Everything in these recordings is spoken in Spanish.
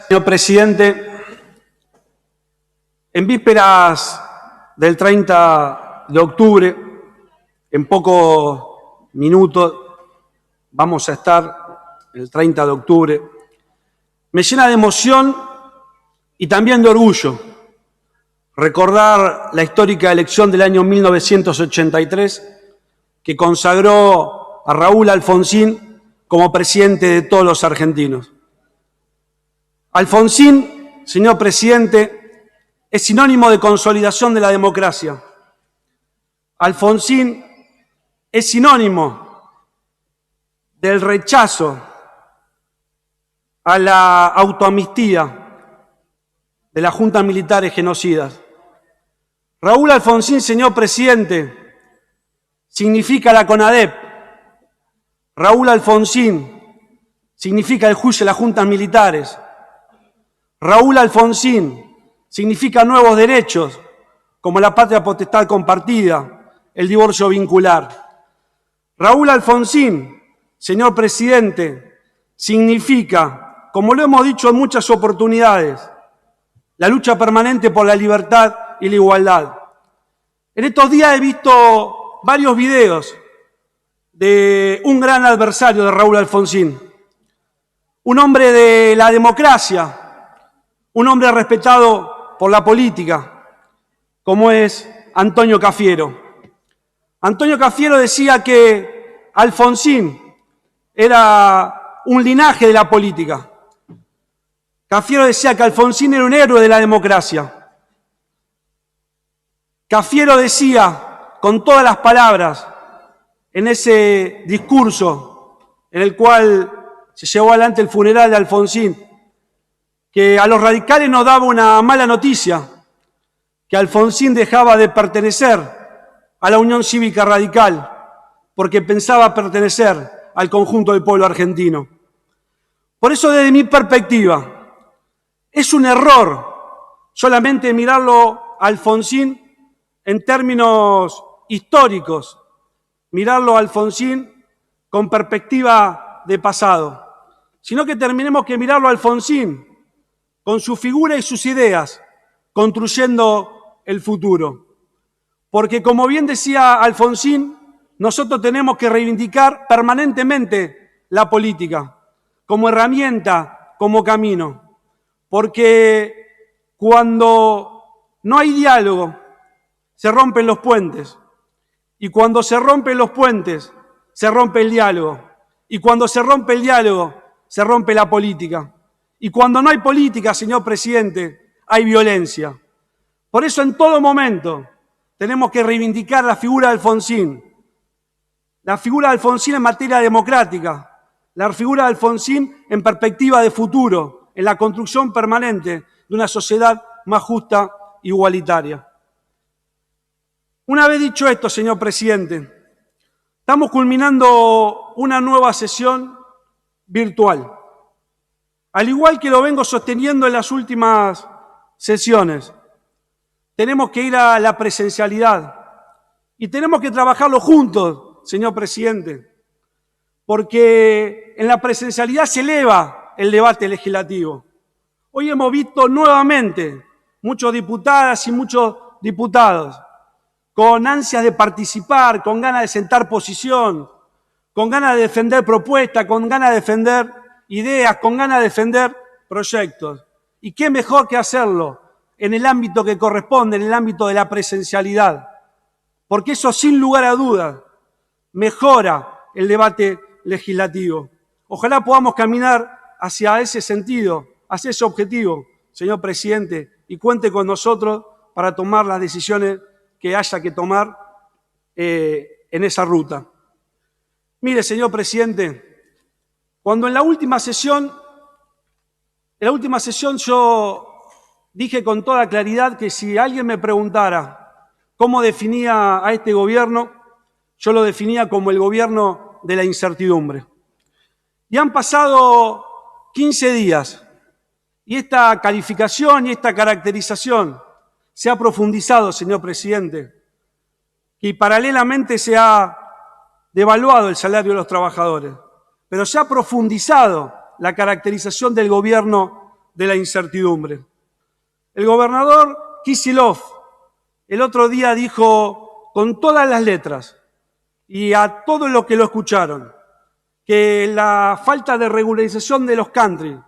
Señor presidente, en vísperas del 30 de octubre, en pocos minutos vamos a estar el 30 de octubre, me llena de emoción y también de orgullo recordar la histórica elección del año 1983 que consagró a Raúl Alfonsín como presidente de todos los argentinos. Alfonsín, señor presidente, es sinónimo de consolidación de la democracia. Alfonsín es sinónimo del rechazo a la autoamnistía de las juntas militares genocidas. Raúl Alfonsín, señor presidente, significa la CONADEP. Raúl Alfonsín significa el juicio de las juntas militares. Raúl Alfonsín significa nuevos derechos, como la patria potestad compartida, el divorcio vincular. Raúl Alfonsín, señor presidente, significa, como lo hemos dicho en muchas oportunidades, la lucha permanente por la libertad y la igualdad. En estos días he visto varios videos de un gran adversario de Raúl Alfonsín, un hombre de la democracia, un hombre respetado por la política, como es Antonio Cafiero. Antonio Cafiero decía que Alfonsín era un linaje de la política. Cafiero decía que Alfonsín era un héroe de la democracia. Cafiero decía, con todas las palabras, en ese discurso en el cual se llevó adelante el funeral de Alfonsín, que a los radicales nos daba una mala noticia, que Alfonsín dejaba de pertenecer a la Unión Cívica Radical porque pensaba pertenecer al conjunto del pueblo argentino. Por eso, desde mi perspectiva, es un error solamente mirarlo a Alfonsín en términos históricos, mirarlo a Alfonsín con perspectiva de pasado, sino que terminemos que mirarlo a Alfonsín con su figura y sus ideas, construyendo el futuro. Porque, como bien decía Alfonsín, nosotros tenemos que reivindicar permanentemente la política como herramienta, como camino. Porque cuando no hay diálogo, se rompen los puentes. Y cuando se rompen los puentes, se rompe el diálogo. Y cuando se rompe el diálogo, se rompe la política. Y cuando no hay política, señor presidente, hay violencia. Por eso, en todo momento, tenemos que reivindicar la figura de Alfonsín. La figura de Alfonsín en materia democrática. La figura de Alfonsín en perspectiva de futuro, en la construcción permanente de una sociedad más justa e igualitaria. Una vez dicho esto, señor presidente, estamos culminando una nueva sesión virtual. Al igual que lo vengo sosteniendo en las últimas sesiones, tenemos que ir a la presencialidad y tenemos que trabajarlo juntos, señor presidente, porque en la presencialidad se eleva el debate legislativo. Hoy hemos visto nuevamente muchas diputadas y muchos diputados con ansias de participar, con ganas de sentar posición, con ganas de defender propuestas, con ganas de defender ideas, con ganas de defender proyectos. ¿Y qué mejor que hacerlo en el ámbito que corresponde, en el ámbito de la presencialidad? Porque eso, sin lugar a dudas, mejora el debate legislativo. Ojalá podamos caminar hacia ese sentido, hacia ese objetivo, señor presidente, y cuente con nosotros para tomar las decisiones que haya que tomar en esa ruta. Mire, señor presidente, cuando en la última sesión yo dije con toda claridad que si alguien me preguntara cómo definía a este gobierno, yo lo definía como el gobierno de la incertidumbre. Y han pasado 15 días y esta calificación y esta caracterización se ha profundizado, señor presidente, y paralelamente se ha devaluado el salario de los trabajadores, pero se ha profundizado la caracterización del gobierno de la incertidumbre. El gobernador Kicillof el otro día dijo con todas las letras y a todos los que lo escucharon que la falta de regularización de los country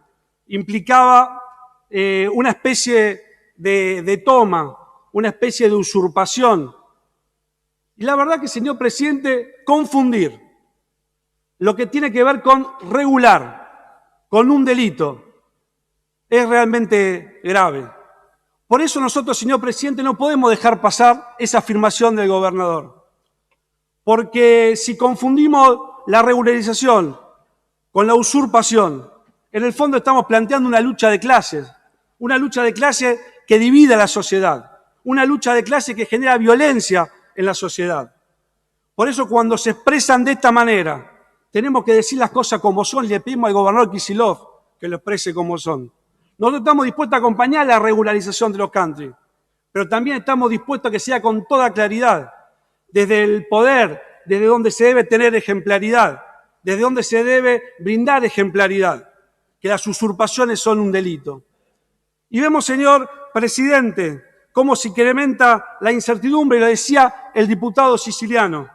implicaba una especie de toma, una especie de usurpación. Y la verdad que, señor presidente, confundir lo que tiene que ver con regular, con un delito, es realmente grave. Por eso nosotros, señor presidente, no podemos dejar pasar esa afirmación del gobernador. Porque si confundimos la regularización con la usurpación, en el fondo estamos planteando una lucha de clases que divide a la sociedad, una lucha de clases que genera violencia en la sociedad. Por eso cuando se expresan de esta manera, tenemos que decir las cosas como son y le pedimos al gobernador Kicillof que lo exprese como son. Nosotros estamos dispuestos a acompañar la regularización de los country, pero también estamos dispuestos a que sea con toda claridad, desde el poder, desde donde se debe tener ejemplaridad, desde donde se debe brindar ejemplaridad, que las usurpaciones son un delito. Y vemos, señor presidente, cómo se incrementa la incertidumbre, y lo decía el diputado siciliano.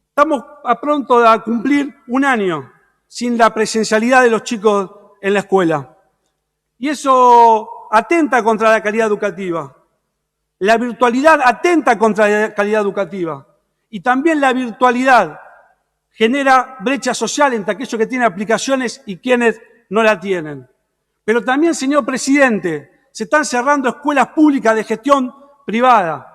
Estamos a pronto de cumplir un año sin la presencialidad de los chicos en la escuela. Y eso atenta contra la calidad educativa. La virtualidad atenta contra la calidad educativa. Y también la virtualidad genera brecha social entre aquellos que tienen aplicaciones y quienes no la tienen. Pero también, señor presidente, se están cerrando escuelas públicas de gestión privada.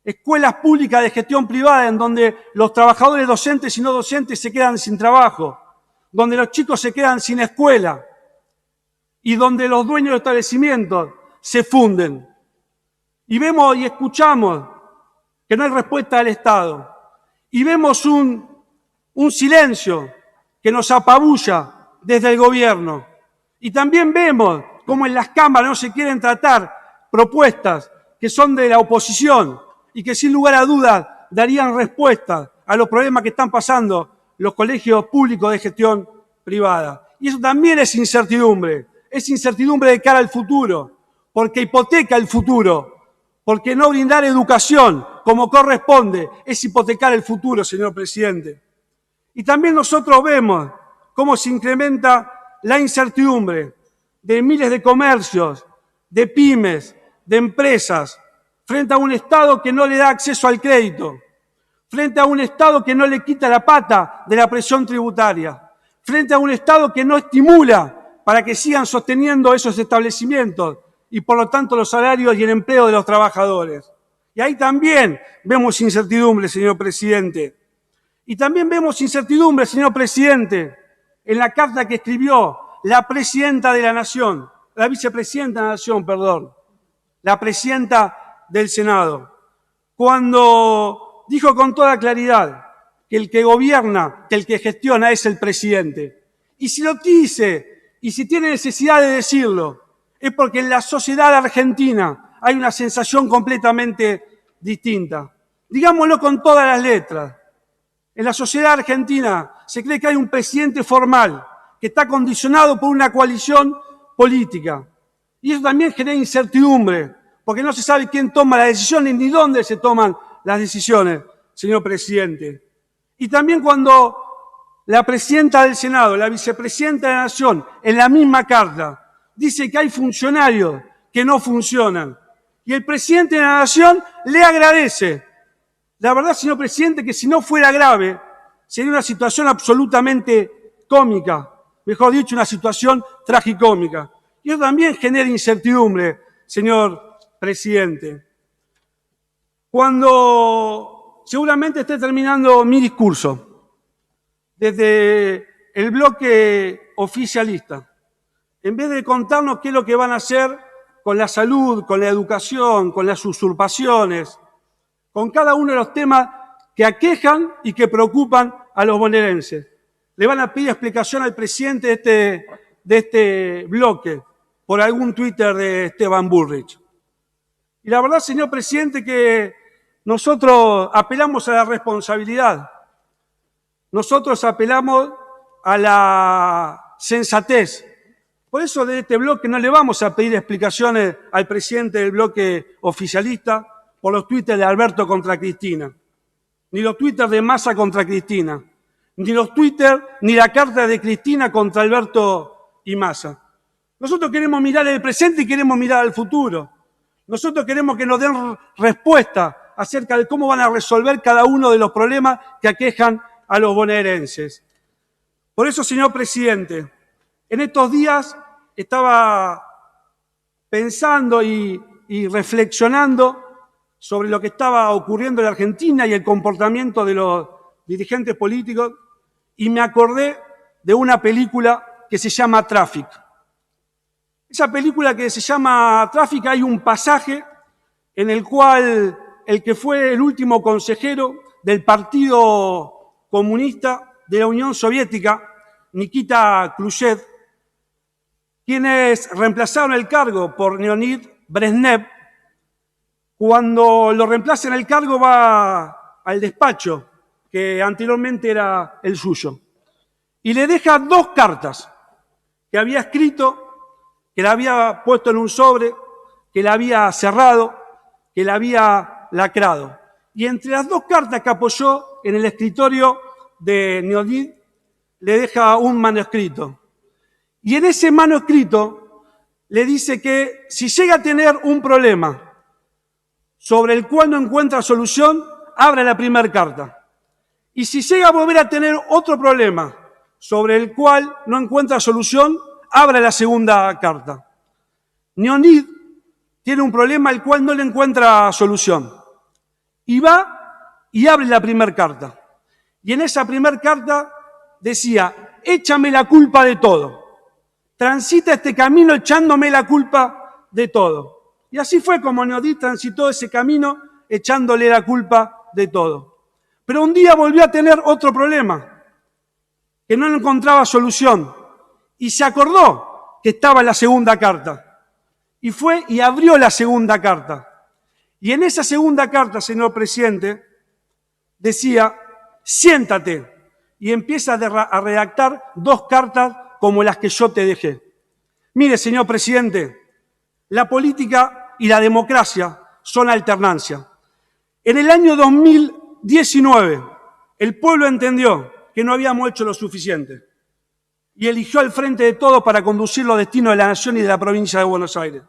Escuelas públicas de gestión privada en donde los trabajadores docentes y no docentes se quedan sin trabajo, donde los chicos se quedan sin escuela y donde los dueños de establecimientos se funden. Y vemos y escuchamos que no hay respuesta del Estado. Y vemos un silencio que nos apabulla desde el gobierno. Y también vemos cómo en las cámaras no se quieren tratar propuestas que son de la oposición y que sin lugar a dudas darían respuesta a los problemas que están pasando los colegios públicos de gestión privada. Y eso también es incertidumbre de cara al futuro, porque hipoteca el futuro, porque no brindar educación como corresponde es hipotecar el futuro, señor presidente. Y también nosotros vemos cómo se incrementa la incertidumbre de miles de comercios, de pymes, de empresas, frente a un Estado que no le da acceso al crédito, frente a un Estado que no le quita la pata de la presión tributaria, frente a un Estado que no estimula para que sigan sosteniendo esos establecimientos y por lo tanto los salarios y el empleo de los trabajadores. Y ahí también vemos incertidumbre, señor presidente. Y también vemos incertidumbre, señor presidente, en la carta que escribió la presidenta de la Nación, la vicepresidenta de la Nación, perdón, la presidenta del Senado, cuando dijo con toda claridad que el que gobierna, que el que gestiona es el presidente. Y si lo dice, y si tiene necesidad de decirlo, es porque en la sociedad argentina hay una sensación completamente distinta. Digámoslo con todas las letras. En la sociedad argentina se cree que hay un presidente formal que está condicionado por una coalición política. Y eso también genera incertidumbre, porque no se sabe quién toma las decisiones ni dónde se toman las decisiones, señor presidente. Y también cuando la presidenta del Senado, la vicepresidenta de la Nación, en la misma carta, dice que hay funcionarios que no funcionan. Y el presidente de la Nación le agradece. La verdad, señor presidente, que si no fuera grave, sería una situación absolutamente cómica, mejor dicho, una situación tragicómica. Y eso también genera incertidumbre, señor presidente. Cuando seguramente esté terminando mi discurso, desde el bloque oficialista, en vez de contarnos qué es lo que van a hacer con la salud, con la educación, con las usurpaciones, con cada uno de los temas que aquejan y que preocupan a los bonaerenses. Le van a pedir explicación al presidente de este bloque por algún Twitter de Esteban Bullrich. Y la verdad, señor presidente, que nosotros apelamos a la responsabilidad. Nosotros apelamos a la sensatez, Por eso de este bloque no le vamos a pedir explicaciones al presidente del bloque oficialista por los tuites de Alberto contra Cristina, ni los twitters de Massa contra Cristina, ni los twitters ni la carta de Cristina contra Alberto y Massa. Nosotros queremos mirar el presente y queremos mirar al futuro. Nosotros queremos que nos den respuesta acerca de cómo van a resolver cada uno de los problemas que aquejan a los bonaerenses. Por eso, señor presidente, en estos días estaba pensando y reflexionando sobre lo que estaba ocurriendo en la Argentina y el comportamiento de los dirigentes políticos, y me acordé de una película que se llama Traffic. Esa película que se llama Traffic, hay un pasaje en el cual el que fue el último consejero del Partido Comunista de la Unión Soviética, Nikita Khrushchev, quienes reemplazaron el cargo por Leonid Brezhnev, cuando lo reemplaza en el cargo va al despacho que anteriormente era el suyo y le deja 2 cartas que había escrito, que la había puesto en un sobre, que la había cerrado, que la había lacrado. Y entre las 2 cartas que apoyó en el escritorio de Leonid le deja un manuscrito. Y en ese manuscrito le dice que si llega a tener un problema sobre el cual no encuentra solución, abra la primera carta. Y si llega a volver a tener otro problema sobre el cual no encuentra solución, abra la segunda carta. Leonid tiene un problema al cual no le encuentra solución. Y va y abre la primera carta. Y en esa primera carta decía: échame la culpa de todo. Transita este camino echándome la culpa de todo. Y así fue como Leonid transitó ese camino echándole la culpa de todo. Pero un día volvió a tener otro problema, que no encontraba solución. Y se acordó que estaba en la segunda carta. Y fue y abrió la segunda carta. Y en esa segunda carta, señor presidente, decía: siéntate. Y empieza a redactar 2 cartas como las que yo te dejé. Mire, señor presidente, la política y la democracia son alternancia. En el año 2019, el pueblo entendió que no habíamos hecho lo suficiente y eligió al Frente de Todos para conducir los destinos de la nación y de la provincia de Buenos Aires.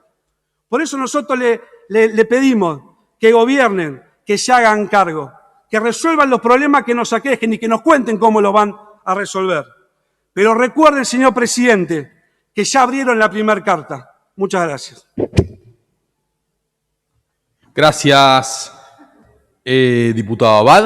Por eso nosotros le pedimos que gobiernen, que se hagan cargo, que resuelvan los problemas que nos aquejen y que nos cuenten cómo los van a resolver. Pero recuerden, señor presidente, que ya abrieron la primera carta. Muchas gracias. Gracias, diputado Abad.